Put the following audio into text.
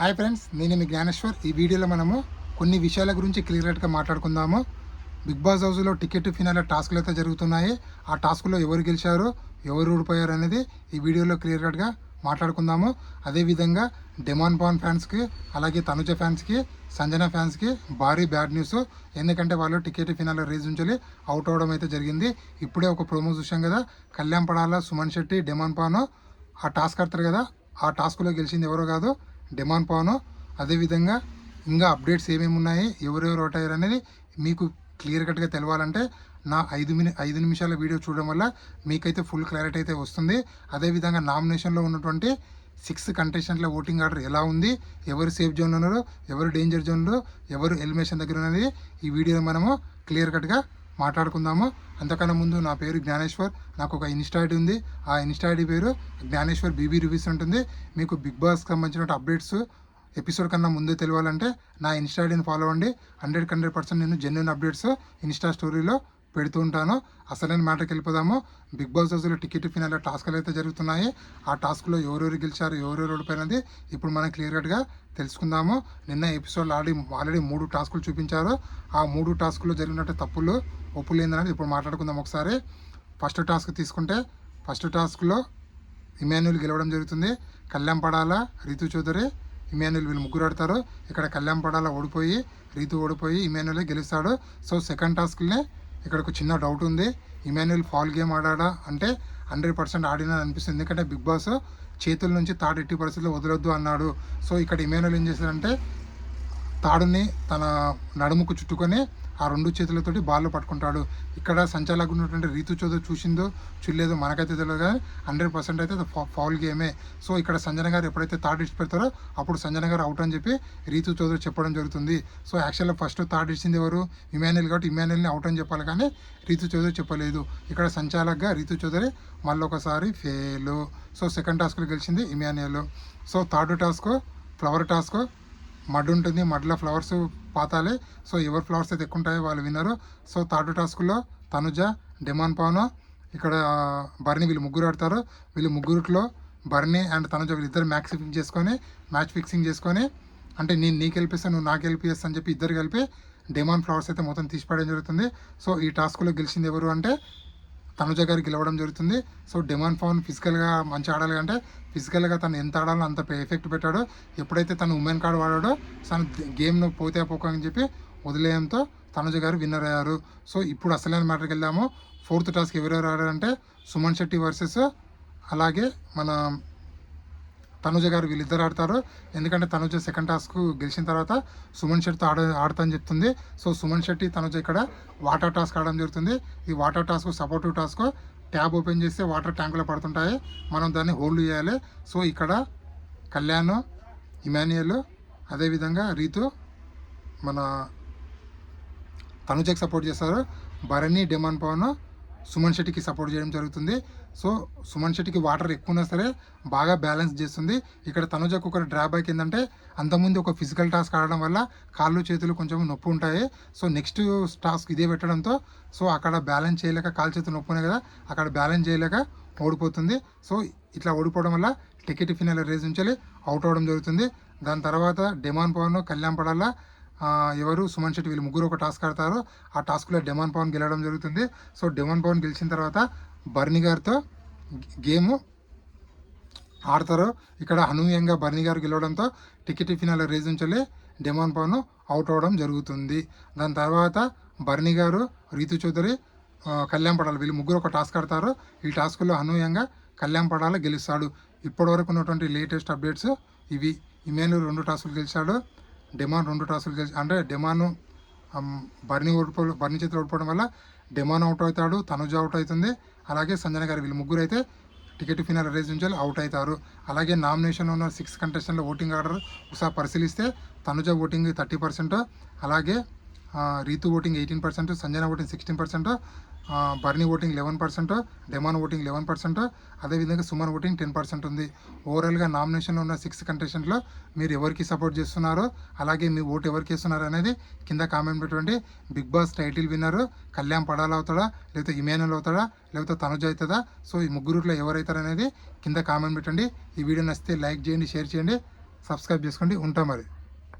Hi friends, నేను మీ జ్ఞానేశ్వర్. ఈ వీడియోలో మనము కొన్ని విషయాల గురించి క్లియర్గా మాట్లాడుకుందాము. బిగ్ బాస్ హౌస్లో టికెట్ ఫినాల టాస్క్లు అయితే జరుగుతున్నాయి. ఆ టాస్క్లో ఎవరు గెలిచారు, ఎవరు ఓడిపోయారు అనేది ఈ వీడియోలో క్లియర్గా మాట్లాడుకుందాము. అదేవిధంగా డెమాన్ పాన్ ఫ్యాన్స్కి, అలాగే తనుజ ఫ్యాన్స్కి, సంజన ఫ్యాన్స్కి భారీ బ్యాడ్ న్యూస్. ఎందుకంటే వాళ్ళు టికెట్ ఫినాల రేజ్ నుంచి అవుట్ అవ్వడం అయితే జరిగింది. ఇప్పుడే ఒక ప్రోమో చూసాం కదా, కళ్యాణ్ పడాల, సుమన్ శెట్టి, డెమాన్ పాన్ ఆ టాస్క్ ఆడతారు కదా, ఆ టాస్క్లో గెలిచింది ఎవరో కాదు, డెమాన్ పాను. అదేవిధంగా ఇంకా అప్డేట్స్ ఏమేమి ఉన్నాయి, ఎవరెవరు అవుట్ అయ్యారు అనేది మీకు క్లియర్ కట్గా తెలవాలంటే నా 5 నిమిషాల వీడియో చూడడం వల్ల మీకైతే ఫుల్ క్లారిటీ అయితే వస్తుంది. అదేవిధంగా నామినేషన్లో ఉన్నటువంటి 6 కంటెస్టెంట్ల ఓటింగ్ ఆర్డర్ ఎలా ఉంది, ఎవరు సేఫ్ జోన్లో ఉన్నారు, ఎవరు డేంజర్ జోన్లో, ఎవరు ఎలిమినేషన్ దగ్గర ఉన్నది ఈ వీడియోలో మనము క్లియర్ కట్గా మాట్లాడుకుందాము. అంతకన్నా ముందు నా పేరు జ్ఞానేశ్వర్. నాకు ఒక ఇన్స్టా ఐడి ఉంది. ఆ ఇన్స్టా ఐడి పేరు జ్ఞానేశ్వర్ బీబీ రివ్యూస్ ఉంటుంది. మీకు బిగ్ బాస్కి సంబంధించిన అప్డేట్స్ ఎపిసోడ్ కన్నా ముందే తెలియాలంటే నా ఇన్స్టా ఐడిని ఫాలో అవ్వండి. 100% నేను జెన్యున్ అప్డేట్స్ ఇన్స్టా స్టోరీలో పెడుతూ ఉంటాను. అసలైన మ్యాటర్కి వెళ్ళిపోదాము. బిగ్ బాస్ హౌస్లో టికెట్ ఫినాల టాస్క్లు అయితే జరుగుతున్నాయి. ఆ టాస్క్లో ఎవరెవరు గెలిచారు, ఎవరెవరు ఓడిపోయినది ఇప్పుడు మనం క్లియర్ కట్గా తెలుసుకుందాము. నిన్న ఎపిసోడ్లో ఆల్రెడీ 3 టాస్కులు చూపించారు. ఆ 3 టాస్కుల్లో జరిగినట్టు తప్పులు ఒప్పులు ఏందనేది ఇప్పుడు మాట్లాడుకుందాం ఒకసారి. ఫస్ట్ టాస్క్ తీసుకుంటే, ఫస్ట్ టాస్క్లో ఇమాన్యుల్ గెలవడం జరుగుతుంది. కళ్యాణ్ పడాల, రీతు చౌదరి, ఇమాన్యుల్ వీళ్ళు ముగ్గురు ఆడతారు. ఇక్కడ కళ్యాణ్ పడాల ఓడిపోయి, రీతు ఓడిపోయి ఇమాన్యులే గెలుస్తాడు. సో సెకండ్ టాస్క్నే ఇక్కడ ఒక చిన్న డౌట్ ఉంది. ఇమాన్యుల్ ఫాల్ గేమ్ ఆడాడా అంటే 100% ఆడినా అనిపిస్తుంది. ఎందుకంటే బిగ్ బాస్ చేతుల నుంచి తాడు ఎట్టి పరిస్థితుల్లో వదలొద్దు అన్నాడు. సో ఇక్కడ ఇమాన్యుల్ ఏం చేశాడంటే తాడుని తన నడుముకు చుట్టుకొని ఆ 2 చేతులతోటి బాల్లో పట్టుకుంటాడు. ఇక్కడ సంచాలకు ఉన్నటువంటి రీతు చౌదరి చూసిందో చూడలేదో మనకైతే తెలియదు, కానీ 100% అయితే అది ఫౌల్ గేమే. సో ఇక్కడ సంజన గారు ఎప్పుడైతే థర్డ్ ఇచ్చి పెడతారో అప్పుడు సంజన గారు అవుట్ అని చెప్పి రీతు చౌదరి చెప్పడం జరుగుతుంది. సో యాక్చువల్గా ఫస్ట్ థర్డ్ ఇచ్చింది ఎవరు, ఇమాన్యుల్, కాబట్టి ఇమాన్యుల్ని అవుట్ అని చెప్పాలి, కానీ రీతు చౌదరి చెప్పలేదు. ఇక్కడ సంచాలకుగా రీతు చౌదరి మళ్ళీ ఒకసారి ఫెయిల్. సో సెకండ్ టాస్క్లో గెలిచింది Emmanuel. So third task flower task. Mud ఉంటుంది, మడ్లో ఫ్లవర్స్ పాతాలి. సో ఎవరు ఫ్లవర్స్ అయితే ఎక్కువ ఉంటాయో వాళ్ళు విన్నారు. సో థర్డ్ టాస్క్లో తనుజ, డెమాన్ పాను, ఇక్కడ బర్నీ వీళ్ళు ముగ్గురు ఆడతారు. వీళ్ళు ముగ్గురిలో బర్నీ అండ్ తనుజ వీళ్ళిద్దరు మ్యాచ్ ఫిక్సింగ్ చేసుకొని అంటే నేను నీకు గెలిపిస్తాను, నువ్వు నాకు గెలిపిస్తాను అని చెప్పి ఇద్దరు కలిపి డెమాన్ ఫ్లవర్స్ అయితే మొత్తం తీసిపడడం జరుగుతుంది. సో ఈ టాస్క్లో గెలిచింది ఎవరు అంటే తనుజ గారికి గెలవడం జరుగుతుంది. సో డెమాన్ పవన్ ఫిజికల్గా మంచి ఆడాలి, అంటే ఫిజికల్గా తను ఎంత ఆడాలో అంత ఎఫెక్ట్ పెట్టాడు. ఎప్పుడైతే తను ఉమెన్ కార్డ్ వాడాడో తను గేమ్ను పోతే పోకని చెప్పి వదిలేయంతో తనుజ గారు విన్నర్ అయ్యారు. సో ఇప్పుడు అసలైన మ్యాటర్కి వెళ్దాము. ఫోర్త్ టాస్క్ ఎవరెవరు ఆడారంటే సుమన్ శెట్టి వర్సెస్ అలాగే మన తనుజ గారు వీళ్ళిద్దరు ఆడతారు. ఎందుకంటే తనుజ సెకండ్ టాస్క్ గెలిచిన తర్వాత సుమన్ శెట్టితో ఆడతా అని చెప్తుంది. సో సుమన్ శెట్టి, తనుజ ఇక్కడ వాటర్ టాస్క్ ఆడడం జరుగుతుంది. ఈ water task supportive task. Tab open చేస్తే వాటర్ ట్యాంకులో పడుతుంటాయి, మనం దాన్ని హోల్డ్ చేయాలి. సో ఇక్కడ కళ్యాణ్, ఇమాన్యుయల్, అదేవిధంగా రీతు మన తనుజకి సపోర్ట్ చేస్తారు. భరణి, డెమాన్ పవన్ సుమన్ శెట్టికి సపోర్ట్ చేయడం జరుగుతుంది. సో సుమన్ శెట్టికి వాటర్ ఎక్కువ ఉన్నా సరే బాగా బ్యాలెన్స్ చేస్తుంది. ఇక్కడ తనుజకు ఒక డ్రాబ్యాక్ ఏంటంటే అంతకుముందు ఒక ఫిజికల్ టాస్క్ ఆడడం వల్ల కాళ్ళు చేతులు కొంచెం నొప్పి ఉంటాయి. సో నెక్స్ట్ టాస్క్ ఇదే పెట్టడంతో సో అక్కడ బ్యాలెన్స్ చేయలేక, కాళ్ళు చేతులు నొప్పి ఉన్నాయి కదా, అక్కడ బ్యాలెన్స్ చేయలేక ఓడిపోతుంది. సో ఇట్లా ఓడిపోవడం వల్ల టికెట్ ఫినాల రేస్ నుంచి అవుట్ అవ్వడం జరుగుతుంది. దాని తర్వాత డెమాన్ పవన్, కళ్యాణ్ పడాల, ఎవరు సుమన్ శెట్టి వీళ్ళు ముగ్గురు ఒక టాస్క్ ఆడతారు. ఆ టాస్క్లో డెమాన్ పవన్ గెలవడం జరుగుతుంది. సో డెమాన్ పవన్ గెలిచిన తర్వాత బర్నీ గారితో గేమ్ ఆడతారు. ఇక్కడ అనూహ్యంగా బర్నీ గారు గెలవడంతో టికెట్ ఫినాల రేజ్ నుంచి డెమాన్ పవన్ అవుట్ అవ్వడం జరుగుతుంది. దాని తర్వాత బర్నీ గారు, రీతు చౌదరి, కళ్యాణ్ పడాలి వీళ్ళు ముగ్గురు ఒక టాస్క్ ఆడతారు. ఈ టాస్క్లో అనూహ్యంగా కళ్యాణ్ పడాల గెలుస్తాడు. ఇప్పటివరకు ఉన్నటువంటి లేటెస్ట్ అప్డేట్స్ ఇవి. ఇమాన్యుల్ 2 టాస్కులు గెలిచాడు. డెమాన్ 2 టాస్కులు గెలిచి, అంటే డెమాను బర్నీ చేతిలో ఓడిపోవడం వల్ల డెమాన్ అవుట్ అవుతాడు, తనుజ అవుట్ అవుతుంది, అలాగే సంజన గారు వీళ్ళు ముగ్గురు అయితే టికెట్ ఫినాల్ రేస్ నుంచి అవుట్ అవుతారు. అలాగే నామినేషన్లో ఉన్న 6 కంటెస్టెంట్ల ఓటింగ్ ఆర్డర్ ఒకసారి పరిశీలిస్తే తనుజ ఓటింగ్ 30%, అలాగే రీతు ఓటింగ్ 18%, సంజన ఓటింగ్ 16%, బర్నీ ఓటింగ్ 11%, డెమాన్ ఓటింగ్ 11%, అదేవిధంగా సుమన్ ఓటింగ్ 10% ఉంది. ఓవరాల్గా నామినేషన్లో ఉన్న 6 కంటెస్టెంట్లో మీరు ఎవరికి సపోర్ట్ చేస్తున్నారో, అలాగే మీ ఓటు ఎవరికి వేస్తున్నారు అనేది కింద కామెంట్ పెట్టండి. Bigg Boss title winner Kalyan Padala అవుతాడా, లేకపోతే ఇమాన్యుల్ అవుతాడా, లేకపోతే తనుజ అవుతుందా? సో ఈ ముగ్గురులో ఎవరైతారనేది కింద కామెంట్ పెట్టండి. ఈ వీడియో నచ్చితే లైక్ చేయండి, షేర్ చేయండి. సబ్స్క్రైబ్ చేసుకోండి. ఉంటాం మరి.